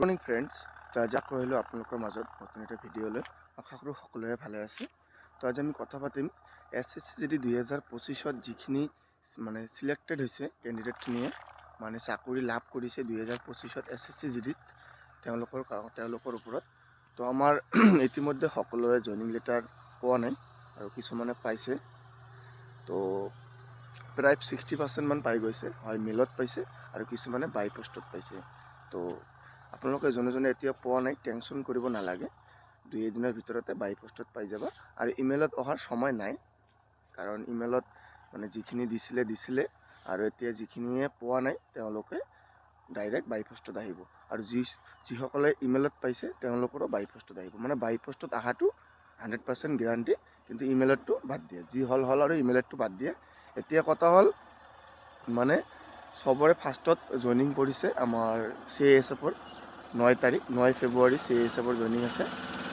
Good morning friends. তো আজি আকৌ আহিলোঁ আপোনালোকৰ মাজত নতুন এটা ভিডিঅ'লৈ। আশা কৰোঁ সকলোৱে ভালে আছে। তো আজি আমি কথা পাতিম SSC GD 2025 যিখিনি মানে চিলেক্টেড হৈছে কেণ্ডিডেটখিনিয়ে মানে চাকৰি লাভ কৰিছে 2025 SSC GD তেওঁলোকৰ ওপৰত। তো আমাৰ ইতিমধ্যে সকলোৱে জইনিং লেটাৰ পোৱা নাই আৰু কিছুমানে পাইছে। তো প্ৰায় 60% মান পাই গৈছে, হয় মেলত পাইছে আৰু কিছুমানে বাই পোষ্টত পাইছে। তো আপোনালোকে যোনে এতিয়া পোৱা নাই টেনশ্যন কৰিব নালাগে, 2 দিনৰ ভিতৰতে বাই পোষ্টত পাই যাবা। আৰু ইমেইলত অহাৰ সময় নাই, কাৰণ ইমেইলত মানে যিখিনি দিছিলে আৰু এতিয়া যিখিনিয়ে পোৱা নাই তেওঁলোকে ডাইৰেক্ট বাই পোষ্টত আহিব। আৰু যিসকলে ইমেইলত পাইছে তেওঁলোকৰো বাই পোষ্টত আহিব। মানে বাই পোষ্টত অহাটো 100% গেৰাণ্টি, কিন্তু ইমেইলতটো বাদ দিয়ে। যি হ'ল আৰু ইমেইলতটো বাদ দিয়ে। এতিয়া কথা হ'ল মানে চবৰে ফাৰ্ষ্টত জইনিং কৰিছে আমাৰ CISFৰ 9 তাৰিখ 9 ফেব্ৰুৱাৰী CISFৰ জইনিং আছে।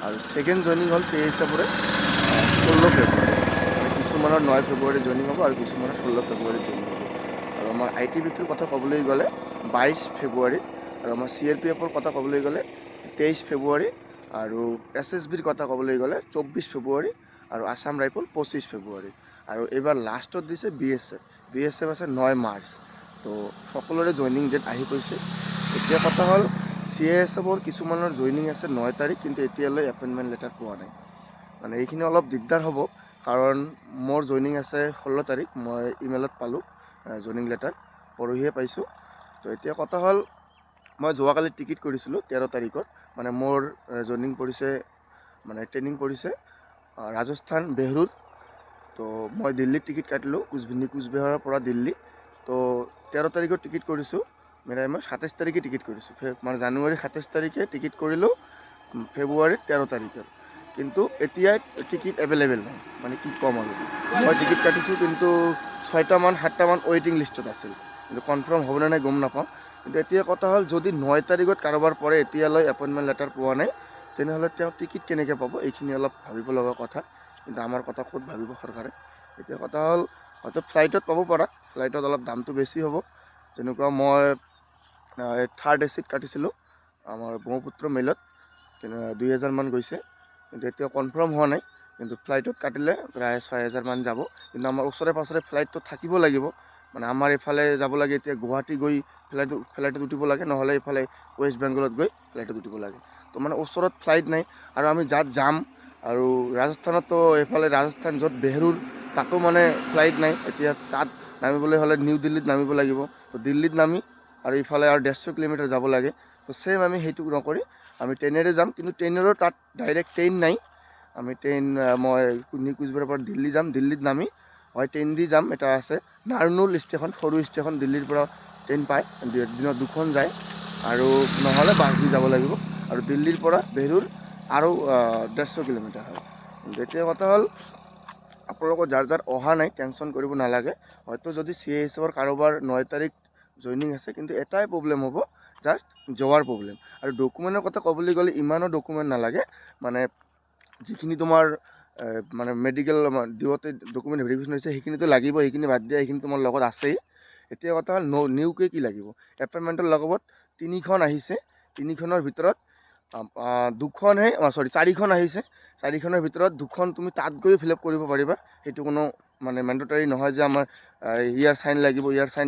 আৰু ছেকেণ্ড জইনিং হ'ল CISFৰে 16 ফেব্ৰুৱাৰী। মানে কিছুমানৰ 9 ফেব্ৰুৱাৰী জইনিং হ'ব আৰু কিছুমানৰ 16 ফেব্ৰুৱাৰী জইনিং হ'ব। আৰু আমাৰ ITBPৰ কথা ক'বলৈ গ'লে 22 ফেব্ৰুৱাৰী, আৰু আমাৰ CRPFৰ কথা ক'বলৈ গ'লে 23 ফেব্ৰুৱাৰী, আৰু SSBৰ কথা ক'বলৈ গ'লে 24 ফেব্ৰুৱাৰী, আৰু আছাম ৰাইফল 25 ফেব্ৰুৱাৰী। আৰু এইবাৰ লাষ্টত দিছে BSF আছে 9 মাৰ্চ। তো সকলোৰে জইনিং ডেট আহি গৈছে। এতিয়া কথা হ'ল CISFৰ কিছুমানৰ জইনিং আছে 9 তাৰিখ, কিন্তু এতিয়ালৈ এপইণ্টমেণ্ট লেটাৰ পোৱা নাই। মানে এইখিনি অলপ দিগদাৰ হ'ব, কাৰণ মোৰ জইনিং আছে 16 তাৰিখ। মই ইমেইলত পালোঁ জইনিং লেটাৰ, পৰহিয়ে পাইছোঁ। তো এতিয়া কথা হ'ল মই যোৱাকালি টিকেট কৰিছিলোঁ 13 তাৰিখত। মানে মোৰ জইনিং পৰিছে মানে ট্ৰেইনিং পৰিছে ৰাজস্থান বেহৰুৰ। তো মই দিল্লীত টিকেট কাটিলোঁ, কোচবিহাৰৰ পৰা দিল্লী। তো 13 তাৰিখত টিকেট কৰিছোঁ, মিলাই মই 27 তাৰিখে টিকেট কৰিছোঁ। মানে জানুৱাৰী 27 তাৰিখে টিকেট কৰিলোঁ, ফেব্ৰুৱাৰীৰ 13 তাৰিখে। কিন্তু এতিয়াই টিকেট এভেইলেবল নাই। মানে কি ক'ম আৰু, মই টিকেট কাটিছোঁ কিন্তু 6টামান 7টামান ৱেইটিং লিষ্টত আছিল, কিন্তু কনফাৰ্ম হ'বনে নাই গম নাপাওঁ। কিন্তু এতিয়া কথা হ'ল যদি 9 তাৰিখত কাৰোবাৰ পৰে এতিয়ালৈ এপইণ্টমেণ্ট লেটাৰ পোৱা নাই, তেনেহ'লে তেওঁ টিকেট কেনেকৈ পাব? এইখিনি অলপ ভাবিব লগা কথা। কিন্তু আমাৰ কথা ক'ত ভাবিব চৰকাৰে। এতিয়া কথা হ'ল হয়তো ফ্লাইটত পাব পাৰা, ফ্লাইটত অলপ দামটো বেছি হ'ব। যেনেকুৱা মই 3rd AC কাটিছিলোঁ আমাৰ ব্ৰহ্মপুত্ৰ মেইলত, 2000 মান গৈছে। কিন্তু এতিয়া কনফাৰ্ম হোৱা নাই, কিন্তু ফ্লাইটত কাটিলে প্ৰায় 6000 মান যাব। কিন্তু আমাৰ ওচৰে পাঁজৰে ফ্লাইটটো থাকিব লাগিব। মানে আমাৰ এইফালে যাব লাগে, এতিয়া গুৱাহাটী গৈ ফ্লাইটত উঠিব লাগে, নহ'লে এইফালে ৱেষ্ট বেংগলত গৈ ফ্লাইটত উঠিব লাগে। তো মানে ওচৰত ফ্লাইট নাই। আৰু আমি যাত যাম, আৰু ৰাজস্থানতো এইফালে ৰাজস্থান য'ত বেহৰুৰ তাতো মানে ফ্লাইট নাই। এতিয়া তাত নামিবলৈ হ'লে নিউ দিল্লীত নামিব লাগিব। তো দিল্লীত নামি আৰু ইফালে আৰু 150 কিলোমিটাৰ যাব লাগে। তো ছেম আমি সেইটো নকৰি আমি ট্ৰেইনেৰে যাম, কিন্তু ট্ৰেইনেৰো তাত ডাইৰেক্ট ট্ৰেইন নাই। আমি মই কোচবিহাৰৰ পৰা দিল্লী যাম, দিল্লীত নামি হয় ট্ৰেইন দি যাম। এটা আছে নাৰনুল ষ্টেচন, সৰু ষ্টেচন, দিল্লীৰ পৰা ট্ৰেইন পায়, দিনত 2খন যায়। আৰু নহ'লে বাছ দি যাব লাগিব। আৰু দিল্লীৰ পৰা বেহৰুৰ আৰু 150 কিলোমিটাৰ হয়। এতিয়া কথা হ'ল আপোনালোকৰ যাৰ অহা নাই টেনশ্যন কৰিব নালাগে। হয়তো যদি CISFৰ কাৰোবাৰ 9 তাৰিখ জইনিং আছে, কিন্তু এটাই প্ৰব্লেম হ'ব, জাষ্ট যোৱাৰ প্ৰব্লেম। আৰু ডকুমেণ্টৰ কথা ক'বলৈ গ'লে ইমানো ডকুমেণ্ট নালাগে। মানে যিখিনি তোমাৰ মানে মেডিকেল দিওঁতে ডকুমেণ্ট ভেৰিফিকেশ্যন হৈছে সেইখিনিতো লাগিব, সেইখিনি বাদ দিয়া সেইখিনি তোমাৰ লগত আছেই। এতিয়া কথা হ'ল নিউকৈ কি লাগিব? এপইণ্টমেণ্টৰ লগত 3খন আহিছে, 3খনৰ ভিতৰত 4খন আহিছে। 4খনৰ ভিতৰত 2খন তুমি তাত গৈ ফিল আপ কৰিব পাৰিবা। সেইটো কোনো মানে মেণ্ডেটৰী নহয় যে আমাৰ ইয়াৰ চাইন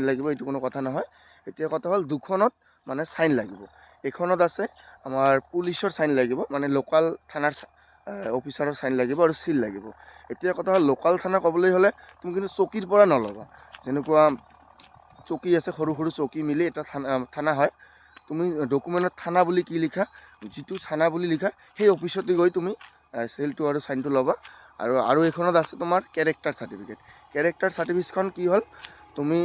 লাগিব, এইটো কোনো কথা নহয়। এতিয়া কথা হ'ল 2খনত মানে চাইন লাগিব। এইখনত আছে আমাৰ পুলিচৰ চাইন লাগিব, মানে লোকাল থানাৰ অফিচাৰৰ চাইন লাগিব, আৰু চিল লাগিব। এতিয়া কথা হ'ল লোকাল থানা ক'বলৈ হ'লে তুমি কিন্তু চকীৰ পৰা নল'বা। যেনেকুৱা চকী আছে, সৰু সৰু চকী মিলি এটা থানা হয়। তুমি ডকুমেণ্টত থানা বুলি কি লিখা, যিটো থানা বুলি লিখা সেই অফিচতে গৈ তুমি চিলটো আৰু চাইনটো ল'বা। আৰু এইখনত আছে তোমাৰ কেৰেক্টাৰ চাৰ্টিফিকেট। কেৰেক্টাৰ চাৰ্টিফিকেটখন কি হ'ল, তুমি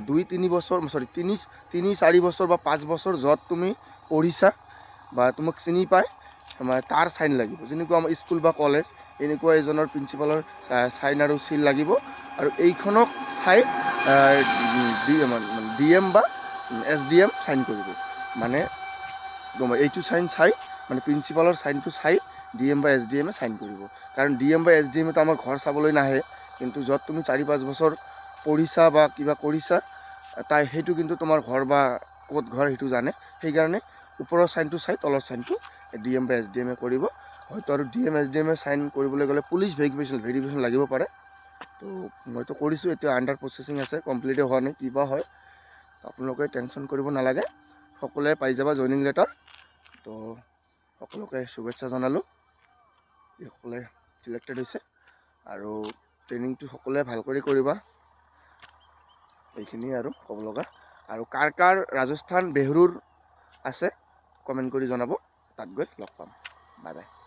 2-3 বছৰ 3-4 বছৰ বা 5 বছৰ য'ত তুমি পঢ়িছা বা তোমাক চিনি পায় মানে তাৰ চাইন লাগিব। যেনেকুৱা আমাৰ স্কুল বা কলেজ, এনেকুৱা এজনৰ প্ৰিন্সিপালৰ চাইন আৰু চিল লাগিব। আৰু এইখনক চাই DM বা SDM চাইন কৰিব। মানে এইটো চাইন চাই মানে প্ৰিন্সিপালৰ চাইনটো চাই DM বা SDMে চাইন কৰিব। কাৰণ DM বা SDMে তো আমাৰ ঘৰ চাবলৈ নাহে, কিন্তু য'ত তুমি 4-5 বছৰ পঢ়িছা বা কিবা কৰিছা সেইটো কিন্তু তোমাৰ ঘৰ বা ক'ত ঘৰ সেইটো জানে। সেইকাৰণে ওপৰৰ চাইনটো চাই তলৰ চাইনটো DM বা SDM কৰিব। হয়তো আৰু DM SDM চাইন কৰিবলৈ গ'লে পুলিচ ভেৰিফিকেশ্যন লাগিব পাৰে। তো মইতো কৰিছোঁ, এতিয়া আণ্ডাৰ প্ৰচেছিং আছে, কমপ্লিটে হোৱা নাই, কিবা হয়। আপোনালোকে টেনশ্যন কৰিব নালাগে, সকলোৱে পাই যাবা জইনিং লেটাৰ। তো সকলোকে শুভেচ্ছা জনালোঁ, সকলোৱে চিলেক্টেড হৈছে। আৰু ট্ৰেইনিংটো সকলোৱে ভাল কৰি কৰিবা, এইখিনিয়ে আৰু ক'ব লগা। আৰু কাৰ ৰাজস্থান বেহৰুৰ আছে কমেণ্ট কৰি জনাব, তাত গৈ লগ পাম। Bye bye.